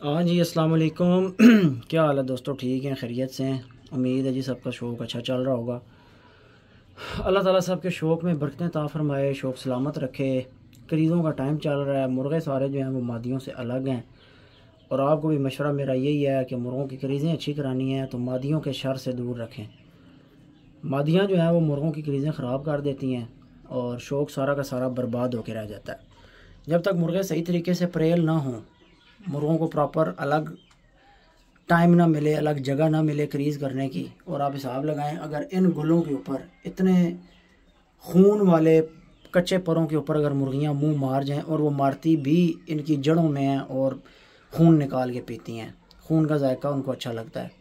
हाँ जी, अस्सलाम वालेकुम। क्या हाल है दोस्तों? ठीक हैं, खैरियत से हैं? उम्मीद है जी सबका शौक़ अच्छा चल रहा होगा। अल्लाह ताला सबके शौक़ में बरकतें अता फरमाए, शौक़ सलामत रखे। करीज़ों का टाइम चल रहा है, मुर्गे सारे जो हैं वो मादियों से अलग हैं। और आपको भी मशवरा मेरा यही है कि मुर्गों की करीज़ें अच्छी करानी है तो मादियों के शर से दूर रखें। मादियाँ जो हैं वो मुर्गों की करीज़ें ख़राब कर देती हैं और शौक़ सारा का सारा बर्बाद होकर रह जाता है। जब तक मुर्गे सही तरीके से परेल ना हों, मुर्गों को प्रॉपर अलग टाइम ना मिले, अलग जगह ना मिले क्रीज़ करने की, और आप हिसाब लगाएं अगर इन गुलों के ऊपर इतने खून वाले कच्चे परों के ऊपर अगर मुर्गियां मुंह मार जाएं और वो मारती भी इनकी जड़ों में हैं और खून निकाल के पीती हैं, खून का जायका उनको अच्छा लगता है।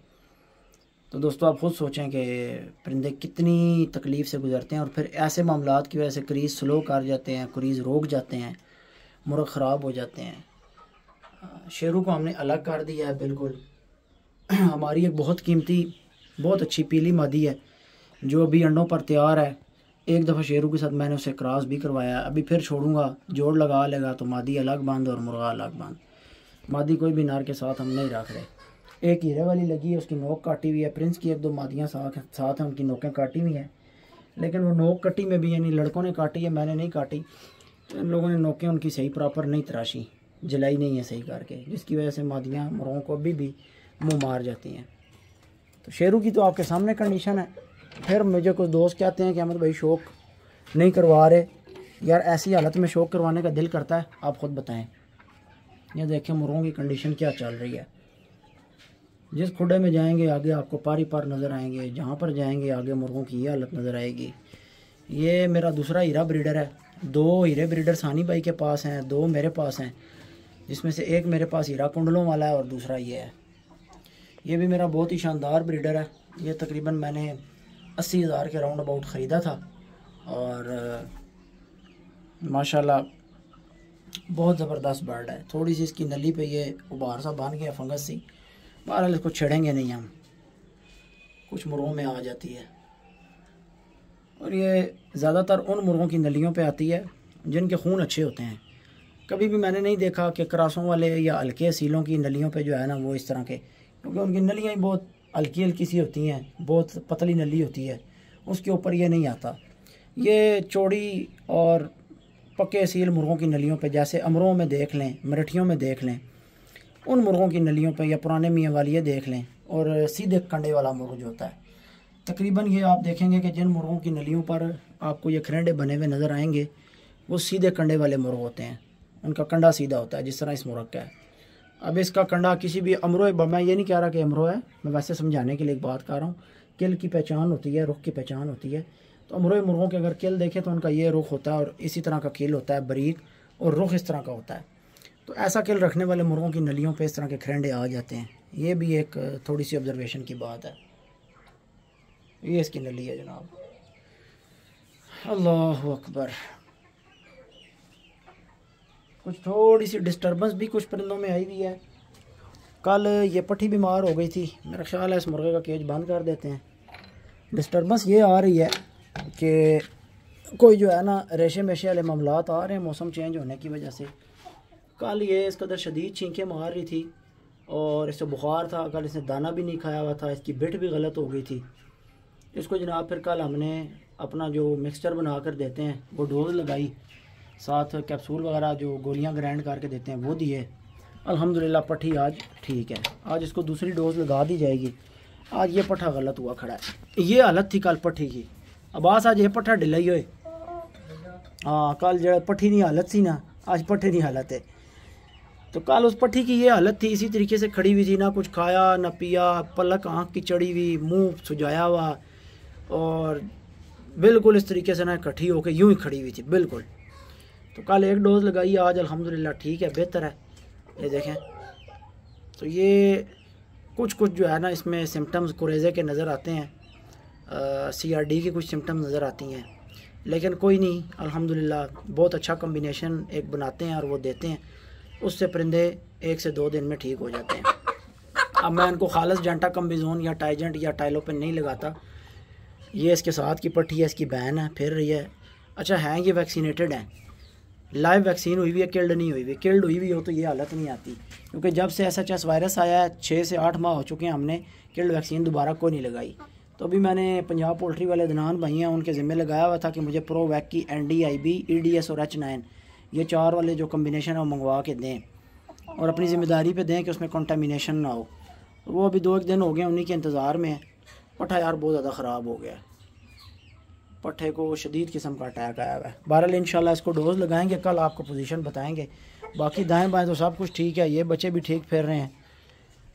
तो दोस्तों आप ख़ुद सोचें कि परिंदे कितनी तकलीफ़ से गुज़रते हैं और फिर ऐसे मामलात की वजह से क्रीज़ स्लो कर जाते हैं, क्रीज़ रोक जाते हैं, मुर्ग ख़राब हो जाते हैं। शेरों को हमने अलग कर दिया है बिल्कुल। हमारी एक बहुत कीमती, बहुत अच्छी पीली मादी है जो अभी अंडों पर तैयार है। एक दफ़ा शेरों के साथ मैंने उसे क्रॉस भी करवाया, अभी फिर छोड़ूंगा, जोड़ लगा लेगा तो मादी अलग बंद और मुर्गा अलग बंद। मादी कोई भी नार के साथ हम नहीं रख रहे। एक हीरे वाली लगी है, उसकी नोक काटी हुई है। प्रिंस की एक दो मादियाँ साथ हैं, उनकी नोकें काटी हुई हैं, लेकिन वो नोक कटी में भी यानी लड़कों ने काटी है, मैंने नहीं काटी। तो इन लोगों ने नोकें उनकी सही प्रॉपर नहीं तराशी, जलाई नहीं है सही करके, जिसकी वजह से मादियाँ मुर्गों को अभी भी मुंह मार जाती हैं। तो शेरों की तो आपके सामने कंडीशन है। फिर मुझे कुछ दोस्त कहते हैं कि अहमद भाई शौक़ नहीं करवा रहे। यार ऐसी हालत में शौक़ करवाने का दिल करता है, आप ख़ुद बताएं। ये देखें मुर्गों की कंडीशन क्या चल रही है। जिस खुडे में जाएंगे आगे आपको पारी पार नज़र आएंगे, जहाँ पर जाएंगे आगे मुर्गों की ये हालत नज़र आएगी। ये मेरा दूसरा हीरा ब्रीडर है। 2 हीरे ब्रीडर सानी भाई के पास हैं, 2 मेरे पास हैं, जिसमें से एक मेरे पास हीरा कुंडलों वाला है और दूसरा ये है। ये भी मेरा बहुत ही शानदार ब्रीडर है। ये तकरीबन मैंने 80,000 के राउंड अबाउट ख़रीदा था और माशाल्लाह बहुत ज़बरदस्त बर्ड है। थोड़ी सी इसकी नली पे ये उबार सा बन गया, फंगस सी। बहरहाल इसको छेड़ेंगे नहीं हम, कुछ मुर्गों में आ जाती है और ये ज़्यादातर उन मुर्गों की नलियों पे आती है जिनके खून अच्छे होते हैं। कभी भी मैंने नहीं देखा कि क्रासों वाले या हल्के असीलों की नलियों पे जो है ना वो इस तरह के, क्योंकि उनकी नलियाँ ही बहुत हल्की हल्की सी होती हैं, बहुत पतली नली होती है, उसके ऊपर ये नहीं आता। ये चौड़ी और पक्के असील मुर्गों की नलियों पे, जैसे अमरों में देख लें, मराठियों में देख लें, उन मुर्गों की नलियों पे, या पुराने मियाँ वाली ये देख लें, और सीधे कंडे वाला मुर्ग जो होता है, तकरीबन ये आप देखेंगे कि जिन मुर्गों की नलियों पर आपको ये खरेंडे बने हुए नज़र आएंगे वो सीधे कंडे वाले मुर्ग होते हैं। उनका कंडा सीधा होता है, जिस तरह इस मुर्ग का है। अब इसका कंडा किसी भी अमरो, मैं ये नहीं कह रहा कि अमरो है, मैं वैसे समझाने के लिए एक बात कर रहा हूँ। किल की पहचान होती है, रुख की पहचान होती है। तो अमरो मुर्गों के अगर किल देखें तो उनका ये रुख होता है और इसी तरह का किल होता है बारीक, और रुख इस तरह का होता है। तो ऐसा किल रखने वाले मुर्गों की नलियों पे इस तरह के खरेंडे आ जाते हैं। ये भी एक थोड़ी सी ऑब्जर्वेशन की बात है। ये इसकी नली है जनाब। अल्लाह अकबर। कुछ थोड़ी सी डिस्टर्बेंस भी कुछ परिंदों में आई हुई है। कल ये पट्टी बीमार हो गई थी, मेरा ख्याल है इस मुर्गे का केज बंद कर देते हैं। डिस्टर्बेंस ये आ रही है कि कोई जो है ना रेशे मेशे वाले मामलात आ रहे हैं मौसम चेंज होने की वजह से। कल ये इस कदर शदीद छींकें मार रही थी और इससे बुखार था। कल इसने दाना भी नहीं खाया हुआ था, इसकी बिट भी गलत हो गई थी। इसको जनाब फिर कल हमने अपना जो मिक्सचर बना कर देते हैं वो डोज लगाई, साथ कैप्सूल वगैरह जो गोलियां ग्राइंड करके देते हैं वो दिए। अल्हम्दुलिल्लाह पट्टी आज ठीक है। आज इसको दूसरी डोज लगा दी जाएगी। आज ये पट्ठा गलत हुआ खड़ा है, ये हालत थी कल पट्टी की। अब आज ये पट्ठा ढिलाई होए। हाँ, कल जो पट्टी नहीं हालत सी ना, आज पट्ठे नहीं हालत है। तो कल उस पट्टी की ये हालत थी, इसी तरीके से खड़ी हुई थी, ना कुछ खाया ना पिया, पलक आँख की चढ़ी हुई, मुँह सुजाया हुआ और बिल्कुल इस तरीके से ना इकट्ठी होकर यूँ ही खड़ी हुई थी बिल्कुल। तो कल एक डोज़ लगाई, आज अल्हम्दुलिल्लाह ठीक है, बेहतर है। ये देखें तो ये कुछ जो है ना इसमें सिम्टम्स कुरेज़े के नज़र आते हैं, CRD की कुछ सिम्टम्स नज़र आती हैं, लेकिन कोई नहीं, अल्हम्दुलिल्लाह बहुत अच्छा कम्बिनेशन एक बनाते हैं और वो देते हैं, उससे परिंदे 1 से 2 दिन में ठीक हो जाते हैं। अब मैं इनको खालस जेंटा कम्बिजोन या टाइजेंट या टाइलोपिन नहीं लगाता। ये इसके साथ की पट्टी है, इसकी बहन है, फिर रही है। अच्छा है ये वैक्सीनेटेड हैं, लाइव वैक्सीन हुई हुई है, किल्ड नहीं हुई हुई। किल्ड हुई हुई हो तो ये हालत नहीं आती, क्योंकि जब से SHS वायरस आया है 6 से 8 माह हो चुके हैं, हमने किल्ड वैक्सीन दोबारा कोई नहीं लगाई। तो अभी मैंने पंजाब पोल्ट्री वाले अदनान भाई हैं उनके ज़िम्मे लगाया हुआ था कि मुझे प्रोवैक की NDIB, EDS और H9 ये 4 वाले जो कम्बिनेशन है वो मंगवा के दें और अपनी ज़िम्मेदारी पे दें कि उसमें कंटामिनेशन ना हो। तो वो अभी 2-1 दिन हो गए उन्हीं के इंतज़ार में है। पट्ठा यार बहुत ज़्यादा ख़राब हो गया, पट्ठे को शदीद किस्म का अटैक आया हुआ है। बहरहाल इंशाल्लाह इसको डोज़ लगाएंगे, कल आपको पोजीशन बताएंगे। बाकी दाएं बाएं तो सब कुछ ठीक है। ये बच्चे भी ठीक फिर रहे हैं,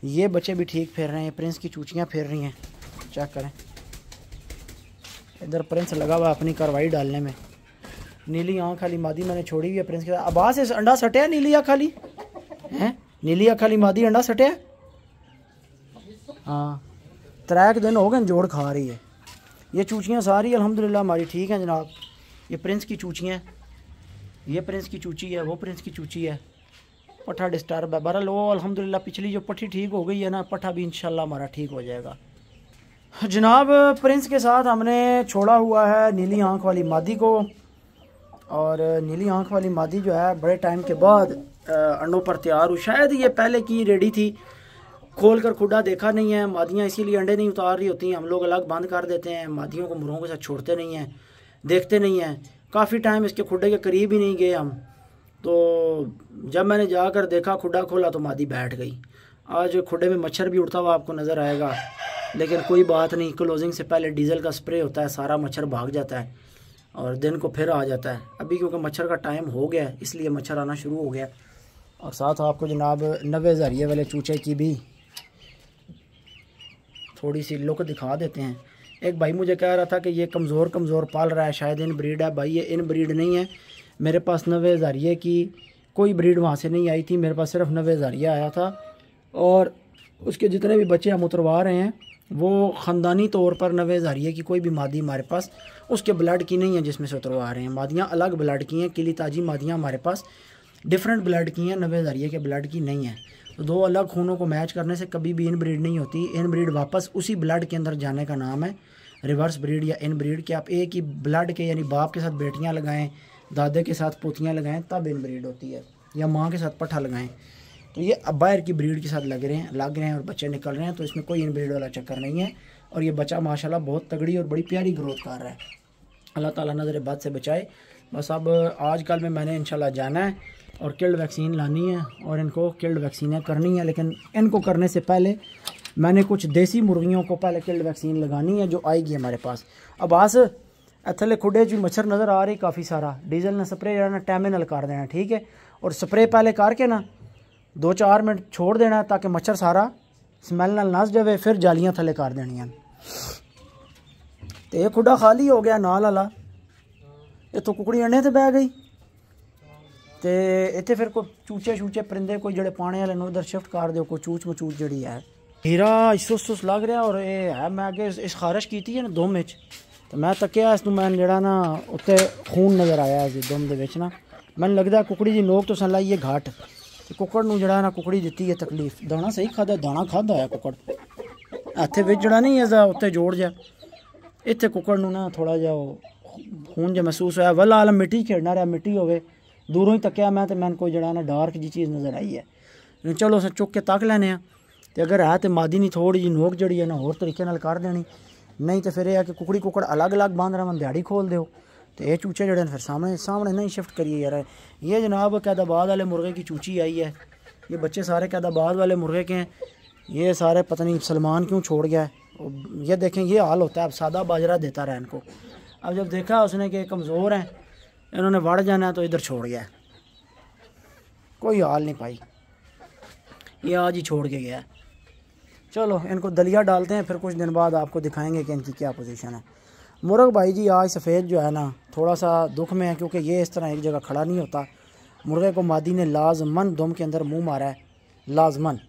ये बच्चे भी ठीक फिर रहे हैं। प्रिंस की चूचियाँ फिर रही हैं, चेक करें। इधर प्रिंस लगा हुआ अपनी कार्रवाई डालने में। नीली आँख वाली मादी मैंने छोड़ी हुई है प्रिंस के साथ। अब्बास से अंडा सटे नीली आँख वाली हैं, नीली आँख वाली मादी अंडा सटे। हाँ 3 दिन हो गए जोड़ खा रही है। ये चूचियाँ सारी अल्हम्दुलिल्लाह हमारी ठीक हैं जनाब। ये प्रिंस की चूचियाँ, ये प्रिंस की चूची है, वो प्रिंस की चूची है। पट्ठा डिस्टर्ब है। बहरहाल वो अल्हम्दुलिल्लाह पिछली जो पट्टी ठीक हो गई है ना, पट्ठा भी इंशाल्लाह हमारा ठीक हो जाएगा जनाब। प्रिंस के साथ हमने छोड़ा हुआ है नीली आँख वाली मादी को, और नीली आँख वाली मादी जो है बड़े टाइम के बाद अंडों पर तैयार हुई। शायद ये पहले की रेडी थी, खोल कर खुडा देखा नहीं है। मादियाँ इसीलिए अंडे नहीं उतार रही होती हैं, हम लोग अलग बंद कर देते हैं। मादियों को मुर्गों के साथ छोड़ते नहीं हैं, देखते नहीं हैं। काफ़ी टाइम इसके खुडे के करीब ही नहीं गए हम। तो जब मैंने जाकर देखा, खुडा खोला तो मादी बैठ गई। आज खुडे में मच्छर भी उड़ता हुआ आपको नज़र आएगा, लेकिन कोई बात नहीं। क्लोजिंग से पहले डीजल का स्प्रे होता है, सारा मच्छर भाग जाता है और दिन को फिर आ जाता है। अभी क्योंकि मच्छर का टाइम हो गया इसलिए मच्छर आना शुरू हो गया। और साथ आपको जनाब 90 हज़ारिये वाले चूचे की भी थोड़ी सी लुक दिखा देते हैं। एक भाई मुझे कह रहा था कि ये कमज़ोर पाल रहा है, शायद इन ब्रीड है। भाई ये इन ब्रीड नहीं है। मेरे पास 90 हज़ारिये की कोई ब्रीड वहाँ से नहीं आई थी, मेरे पास सिर्फ 90 हज़ारिया आया था। और उसके जितने भी बच्चे हम उतरवा रहे हैं वो ख़ानदानी तौर पर 90 हज़ारिये की कोई भी मादी हमारे पास उसके ब्लड की नहीं है जिसमें से उतरवा रहे हैं। मादियाँ अलग ब्लड की हैं, किली ताजी मादियाँ हमारे पास डिफरेंट ब्लड की हैं, 90 हज़ारिये के ब्लड की नहीं है। तो 2 अलग खूनों को मैच करने से कभी भी इन ब्रीड नहीं होती। इन ब्रीड वापस उसी ब्लड के अंदर जाने का नाम है रिवर्स ब्रीड या इन ब्रीड के। आप एक ही ब्लड के यानी बाप के साथ बेटियां लगाएं, दादे के साथ पोतियां लगाएं, तब इन ब्रीड होती है, या माँ के साथ पट्ठा लगाएं। तो ये अब बाहर की ब्रीड के साथ लग रहे हैं और बच्चे निकल रहे हैं, तो इसमें कोई इन ब्रीड वाला चक्कर नहीं है। और ये बच्चा माशाल्लाह बहुत तगड़ी और बड़ी प्यारी ग्रोथ कर रहा है। अल्लाह ताला नज़र बद से बचाए। बस अब आज कल में मैंने इंशाल्लाह जाना है और किल्ड वैक्सीन लानी है और इनको किल्ड वैक्सीनें करनी है। लेकिन इनको करने से पहले मैंने कुछ देसी मुर्गियों को पहले किल्ड वैक्सीन लगानी है जो आएगी हमारे पास। अब आज थले खुडे जो मच्छर नज़र आ रही काफ़ी सारा, डीजल ने स्प्रे ना टाइम नाल कर देना, ठीक है। और स्प्रे पहले करके ना 2-4 मिनट छोड़ देना ताकि मच्छर सारा स्मैल नाल नस जाए, फिर जालियाँ थले कर देनियां। तो ये खुडा खाली हो गया नाल वाला, इतों कुकड़ी अंडे ते बह गई। तो इतने फिर कोई चूचे छूचे परिंदे कोई जड़े पाने वाले उधर शिफ्ट कर दो, कोई चूच मचूच जड़ी है। हीरा सुस लग रहा और ये है। मैं अगे इस खारिश की है ना दुम में, तो मैं तकिया इस मैं जड़ा ना उत्ते खून नज़र आया इस दुम दे विच ना। मैनूं लगदा कुकड़ी दी नोक तो लाई है घाट, तो कुकड़ नूं जड़ा ना कुकड़ी दित्ती है तकलीफ। दाना सही खादा, दाना खादा है कुकड़ हत्थे विच जड़ा नहीं इसदा उत्ते जोड़ जा। इत्थे कुकड़ नूं ना थोड़ा जिहा खून जो महसूस होया। वल आलम मिट्टी खेड़ना रहा, मिट्टी होवे। दूरों ही तकिया मैं, तो मैंने कोई जड़ा ना डार्क जी चीज़ नज़र आई है। चलो अस चुक के तक लैने आ, तो अगर है तो मादी नहीं थोड़ी जी नोक जड़ी है ना होर तरीके नाल कर देनी, नहीं तो फिर यह है कि कुकड़ी कुकड़ अलग अलग बांध रहा दिहाड़ी खोल दो। तो ये चूचे जड़े फिर सामने नहीं शिफ्ट करिए यार। ये जनाब कैदाबाद वाले मुर्गे की चूची आई है। ये बच्चे सारे कैदाबाद वाले मुर्गे के हैं। ये सारे पता नहीं सलमान क्यों छोड़ गया है। ये देखें ये हाल होता है। अब सादा बाजरा देता रहा इनको, अब जब देखा उसने कि कमज़ोर हैं इन्होंने बढ़ जाना है तो इधर छोड़ गया, कोई हाल नहीं पाई, ये आज ही छोड़ के गया। चलो इनको दलिया डालते हैं, फिर कुछ दिन बाद आपको दिखाएंगे कि इनकी क्या पोजीशन है। मुर्ग भाई जी आज सफ़ेद जो है ना थोड़ा सा दुख में है, क्योंकि ये इस तरह एक जगह खड़ा नहीं होता। मुर्गे को मादी ने लाजमन दुम के अंदर मुंह मारा है, लाजमन,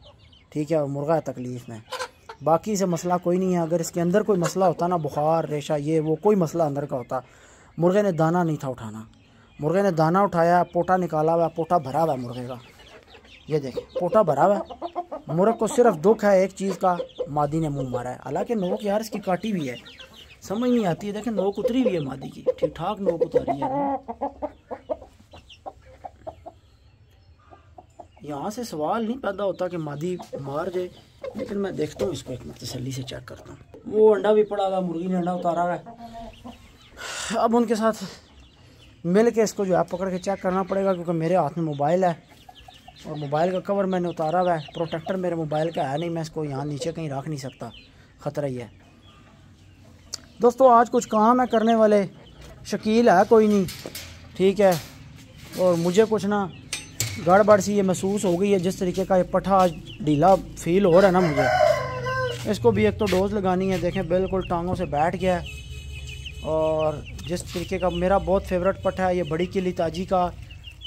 ठीक है। और मुर्गा है तकलीफ़ में, बाकी से मसला कोई नहीं है। अगर इसके अंदर कोई मसला होता ना, बुखार रेशा ये वो कोई मसला अंदर का होता, मुर्गे ने दाना नहीं था उठाना। मुर्गे ने दाना उठाया, पोटा निकाला हुआ, पोटा भरा हुआ मुर्गे का, ये देखें पोटा भरा हुआ। मुर्ग को सिर्फ दुख है एक चीज़ का, मादी ने मुंह मारा है। हालांकि नोक यार इसकी काटी भी है, समझ नहीं आती है। देखें नोक उतरी हुई है मादी की, ठीक ठाक नोक उतारी है। यहाँ से सवाल नहीं पैदा होता कि मादी मार जाए, लेकिन मैं देखता हूँ इसको, एक मिनट तसल्ली से चेक करता हूँ। वो अंडा भी पड़ा हुआ, मुर्गी ने अंडा उतारा हुआ है। अब उनके साथ मिल के इसको जो है पकड़ के चेक करना पड़ेगा, क्योंकि मेरे हाथ में मोबाइल है और मोबाइल का कवर मैंने उतारा हुआ है। प्रोटेक्टर मेरे मोबाइल का है नहीं, मैं इसको यहाँ नीचे कहीं रख नहीं सकता, ख़तरा ही है। दोस्तों आज कुछ काम है करने वाले, शकील है कोई नहीं, ठीक है। और मुझे कुछ ना गड़बड़ सी ये महसूस हो गई है, जिस तरीके का ये पट्ठा आज ढीला फील हो रहा है ना मुझे। इसको भी एक तो डोज लगानी है, देखें बिल्कुल टांगों से बैठ गया है। और जिस तरीके का मेरा बहुत फेवरेट पट्ठा है ये बड़ी किली ताजी का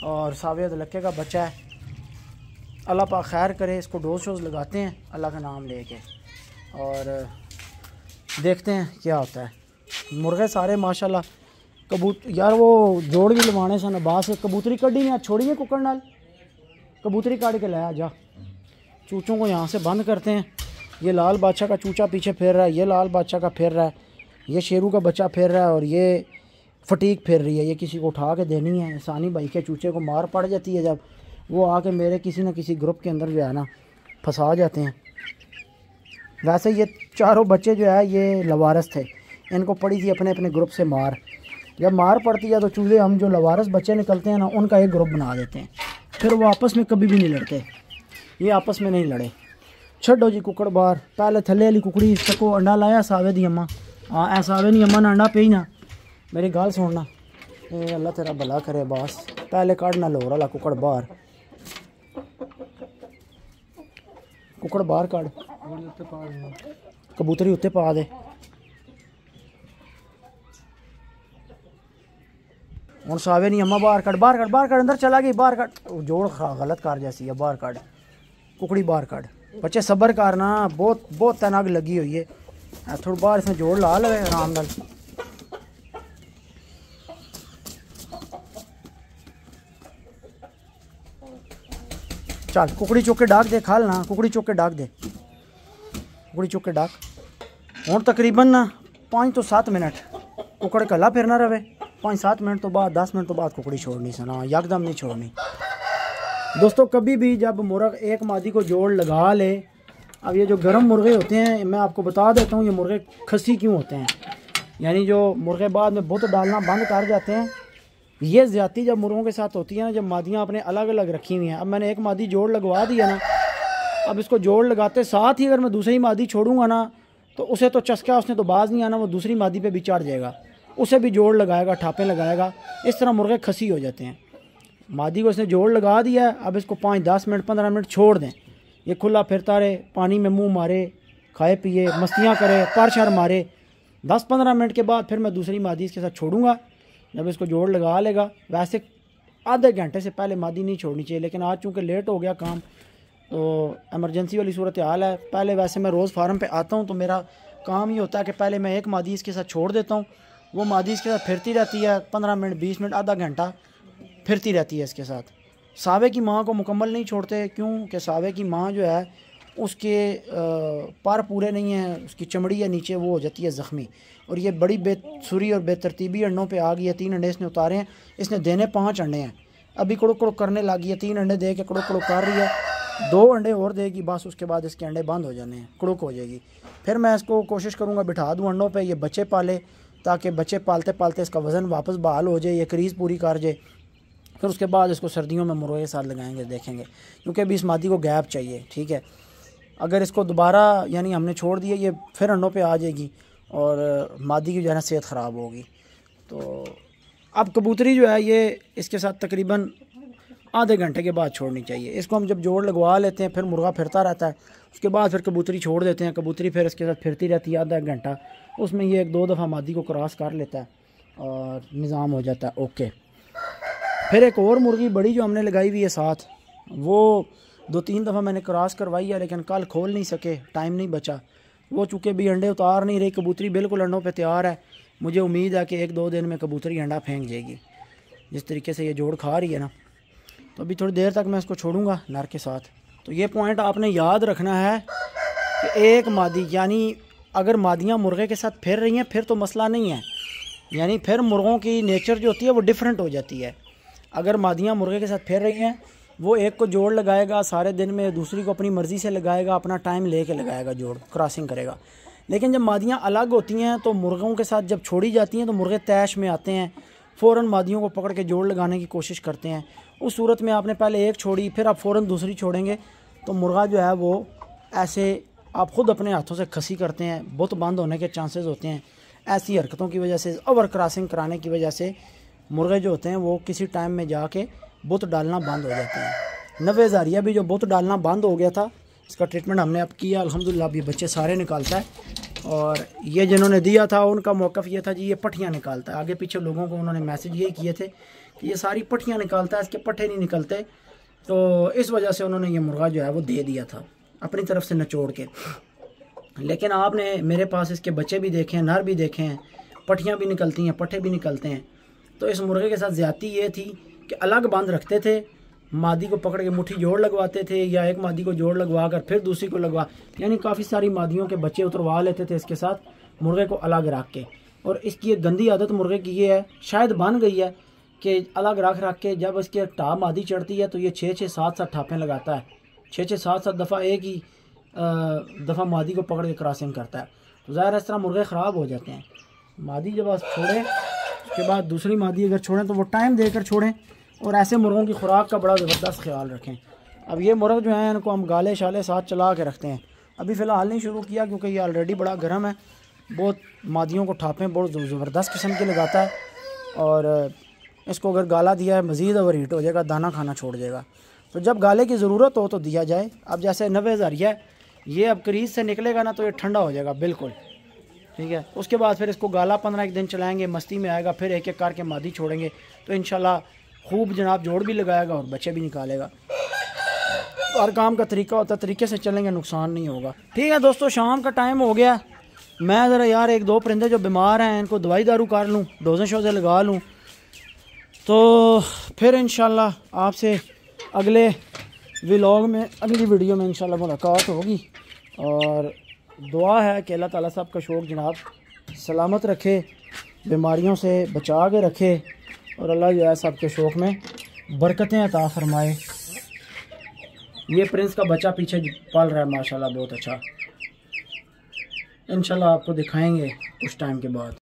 और सावेद लक्के का बच्चा है। अल्लाह पाक खैर करे, इसको डोज शोज लगाते हैं अल्लाह का नाम लेके और देखते हैं क्या होता है। मुर्गे सारे माशाल्लाह यार वो जोड़ भी लवाने सन अब्बास से। कबूतरी कड्डी ने छोड़िए कुकड़ नाल, कबूतरी काट के लाया जा। चूचों को यहाँ से बंद करते हैं। ये लाल बादशाह का चूचा पीछे फिर रहा है, ये लाल बादशाह का फिर रहा है, ये शेरू का बच्चा फिर रहा है और ये फटीक फिर रही है। ये किसी को उठा के देनी है। इंसानी भाई के चूचे को मार पड़ जाती है जब वो आके मेरे किसी न किसी ग्रुप के अंदर जो है ना फंसा जाते हैं। वैसे ये चारों बच्चे जो है ये लवारस थे, इनको पड़ी थी अपने अपने ग्रुप से मार। जब मार पड़ती है तो चूजे हम जो लवारस बच्चे निकलते हैं ना उनका एक ग्रुप बना देते हैं, फिर वो आपस में कभी भी नहीं लड़ते। ये आपस में नहीं लड़े। छो जी कुकड़ बार, पहले थले वाली कुकड़ी इसको अंडा लाया सावे दी अम्मा। हाँ ऐ सावे दी अम्मा ने अंडा पे ही ना, मेरी गल सुनना, अल्लाह तेरा भला करे बस। पहले काटना लोर वाला कुकड़ बाहर, कुकड़ बाहर काट, कबूतरी उत्ते पा दे। हूँ सावे नहीं अम्मा बाहर कट, बाहर कट, बाहर कट, अंदर चला गई, बाहर कट। जोड़ गलत कर जैसी है, बाहर कट, कुकड़ी बाहर कट। बच्चे सब्र करना, बहुत तनाग लगी हुई है। थोड़ा बाहर इसमें जोड़ ला लवे आराम नाल। चल कुकड़ी चुक के डाक दे, खाल ना कुकड़ी चुक के डाक दे, कुकड़ी चुक के डाक। हूँ तकरीबन ना 5 तो 7 मिनट कुकड़ कला फिरना रहे। 5-7 मिनट तो बाद 10 मिनट तो बाद कुकड़ी छोड़नी सना, यकदम नहीं छोड़नी। दोस्तों कभी भी जब मुर्ग एक मादी को जोड़ लगा ले, अब ये जो गर्म मुर्गे होते हैं मैं आपको बता देता हूँ ये मुर्गे खसी क्यों होते हैं। यानी जो मुर्गे बाद में बुत डालना बंद कर जाते हैं, ये ज़्यादती जब मुर्गों के साथ होती है ना, जब मादियाँ अपने अलग अलग रखी हुई हैं। अब मैंने एक मादी जोड़ लगवा दिया ना, अब इसको जोड़ लगाते साथ ही अगर मैं दूसरी मादी छोड़ूंगा ना तो उसे तो चस्का, उसने तो बाज नहीं आना, वो दूसरी मादी पे भी चढ़ जाएगा, उसे भी जोड़ लगाएगा, ठापे लगाएगा। इस तरह मुर्गे खसी हो जाते हैं। मादी को इसने जोड़ लगा दिया है, अब इसको 5-10 मिनट 15 मिनट छोड़ दें। ये खुला फिरता रहे, पानी में मुंह मारे, खाए पिए, मस्तियाँ करे, पर शर मारे। 10-15 मिनट के बाद फिर मैं दूसरी मादी इसके साथ छोड़ूंगा। जब इसको जोड़ लगा लेगा, वैसे आधे घंटे से पहले मादी नहीं छोड़नी चाहिए, लेकिन आज चूँकि लेट हो गया काम तो एमरजेंसी वाली सूरत हाल है। पहले वैसे मैं रोज़ फार्म पे आता हूँ तो मेरा काम ही होता है कि पहले मैं एक मादी इसके साथ छोड़ देता हूँ, वो मादी इसके साथ फिरती रहती है 15 मिनट 20 मिनट आधा घंटा फिरती रहती है इसके साथ। सावे की माँ को मुकम्मल नहीं छोड़ते, क्यों कि सावे की माँ जो है उसके पर पूरे नहीं हैं, उसकी चमड़ी या नीचे वो हो जाती है ज़ख्मी, और ये बड़ी बेसुरी और बेतरतीबी अंडों पे आ गई है। 3 अंडे इसने उतारे हैं, इसने देने 5 अंडे हैं, अभी कुड़ुक कुड़ुक करने लगी है। 3 अंडे दे के कुड़ुक कुड़ुक कर रही है, 2 अंडे और देगी बस, उसके बाद इसके अंडे बंद हो जाने हैं, कुड़ुक हो जाएगी। फिर मैं इसको कोशिश करूँगा बिठा दूँ अंडों पर, ये बच्चे पाले, ताकि बच्चे पालते पालते इसका वज़न वापस बहाल हो जाए, ये क्रीज़ पूरी कर जाए। फिर उसके बाद इसको सर्दियों में मुर्गे के साथ लगाएंगे, देखेंगे, क्योंकि अभी इस मादी को गैप चाहिए, ठीक है। अगर इसको दोबारा यानी हमने छोड़ दिया, ये फिर अंडों पे आ जाएगी और मादी की जो है ना सेहत ख़राब होगी। तो अब कबूतरी जो है ये इसके साथ तकरीबन आधे घंटे के बाद छोड़नी चाहिए। इसको हम जब जोड़ लगवा लेते हैं, फिर मुर्गा फिरता रहता है, उसके बाद फिर कबूतरी छोड़ देते हैं। कबूतरी फिर इसके साथ फिरती रहती है आधा एक घंटा, उसमें ये 1-2 दफ़ा मादी को क्रॉस कर लेता है और निज़ाम हो जाता है ओके। फिर एक और मुर्गी बड़ी जो हमने लगाई हुई है साथ, वो 2-3 दफ़ा मैंने क्रॉस करवाई है, लेकिन कल खोल नहीं सके, टाइम नहीं बचा। वो चूँकि भी अंडे उतार नहीं रही, कबूतरी बिल्कुल अंडों पे तैयार है। मुझे उम्मीद है कि 1-2 दिन में कबूतरी अंडा फेंक जाएगी, जिस तरीके से ये जोड़ खा रही है ना। तो अभी थोड़ी देर तक मैं इसको छोड़ूंगा नर के साथ। तो ये पॉइंट आपने याद रखना है कि एक मादी, यानी अगर मादियाँ मुर्गे के साथ फिर रही हैं फिर तो मसला नहीं है, यानी फिर मुर्गों की नेचर जो होती है वो डिफरेंट हो जाती है। अगर मादियाँ मुर्गे के साथ फिर रही हैं वो एक को जोड़ लगाएगा सारे दिन में, दूसरी को अपनी मर्ज़ी से लगाएगा, अपना टाइम लेके लगाएगा, जोड़ क्रॉसिंग करेगा। लेकिन जब मादियाँ अलग होती हैं तो मुर्गों के साथ जब छोड़ी जाती हैं तो मुर्गे तैश में आते हैं, फ़ौरन मादियों को पकड़ के जोड़ लगाने की कोशिश करते हैं। उस सूरत में आपने पहले एक छोड़ी, फिर आप फ़ौरन दूसरी छोड़ेंगे तो मुर्गा जो है वो ऐसे आप ख़ुद अपने हाथों से खसी करते हैं, बुत बंद होने के चांसेस होते हैं। ऐसी हरकतों की वजह से, ओवर क्रॉसिंग कराने की वजह से मुर्गे जो होते हैं वो किसी टाइम में जाके बुत डालना बंद हो जाते हैं। 90,000 भी जो बुत डालना बंद हो गया था, इसका ट्रीटमेंट हमने अब किया, अल्हम्दुलिल्लाह अभी बच्चे सारे निकालता है। और ये जिन्होंने दिया था उनका मौक़िफ़ ये था जी ये पट्ठियाँ निकालता है। आगे पीछे लोगों को उन्होंने मैसेज ये किए थे कि ये सारी पट्ठियाँ निकालता है, इसके पट्ठे नहीं निकलते, तो इस वजह से उन्होंने ये मुर्गा जो है वो दे दिया था अपनी तरफ से निचोड़ के। लेकिन आपने मेरे पास इसके बच्चे भी देखे हैं, नर भी देखे हैं, पट्ठियाँ भी निकलती हैं, पट्ठे भी निकलते हैं। तो इस मुर्गे के साथ ज़्यादती ये थी कि अलग बांध रखते थे, मादी को पकड़ के मुट्ठी जोड़ लगवाते थे, या एक मादी को जोड़ लगवा कर फिर दूसरी को लगवा, यानी काफ़ी सारी मादियों के बच्चे उतरवा लेते थे इसके साथ मुर्गे को अलग रख के। और इसकी एक गंदी आदत मुर्गे की ये है, शायद बन गई है, कि अलग रख के जब इसके टाप मादी चढ़ती है तो ये 6-6, 7-7 ठापें लगाता है, 6-6, 7-7 दफ़ा एक ही दफ़ा मादी को पकड़ के क्रॉसिंग करता है। तो ज़ाहिर इस तरह मुर्गे ख़राब हो जाते हैं। मादी जब आप छोड़ें उसके बाद दूसरी मादी अगर छोड़ें तो वो टाइम देकर छोड़ें, और ऐसे मुर्गों की खुराक का बड़ा ज़बरदस्त ख्याल रखें। अब ये मुर्ग जो हैं इनको हम गाले शाले साथ चला के रखते हैं, अभी फ़िलहाल नहीं शुरू किया क्योंकि ये ऑलरेडी बड़ा गर्म है, बहुत मादियों को ठापें बहुत ज़बरदस्त किस्म की लगाता है, और इसको अगर गाला दिया है मज़ीद ओवर हीट हो जाएगा, दाना खाना छोड़ देगा। तो जब गाले की ज़रूरत हो तो दिया जाए। अब जैसे 90,000 ये अब क्रीज से निकलेगा ना तो ये ठंडा हो जाएगा बिल्कुल, ठीक है। उसके बाद फिर इसको गाला 15 दिन चलाएँगे, मस्ती में आएगा, फिर एक एक करके मादी छोड़ेंगे तो इंशाल्लाह खूब जनाब जोड़ भी लगाएगा और बच्चे भी निकालेगा। हर काम का तरीका होता है, तरीके से चलेंगे नुकसान नहीं होगा। ठीक है दोस्तों, शाम का टाइम हो गया, मैं ज़रा यार 1-2 परिंदे जो बीमार हैं इनको दवाई दारू कर लूँ, डोज़े शोज़े लगा लूँ, तो फिर इंशाल्लाह आपसे अगले व्लॉग में, अगली वीडियो में इंशाल्लाह मुलाकात होगी। और दुआ है कि अल्लाह ताला सब का शौक़ जनाब सलामत रखे, बीमारियों से बचा के रखे, और अल्लाह जो है सब के शौक़ में बरकतें अता फरमाए। ये प्रिंस का बच्चा पीछे पल रहा है माशाल्लाह बहुत अच्छा, इंशाल्लाह आपको दिखाएंगे कुछ टाइम के बाद।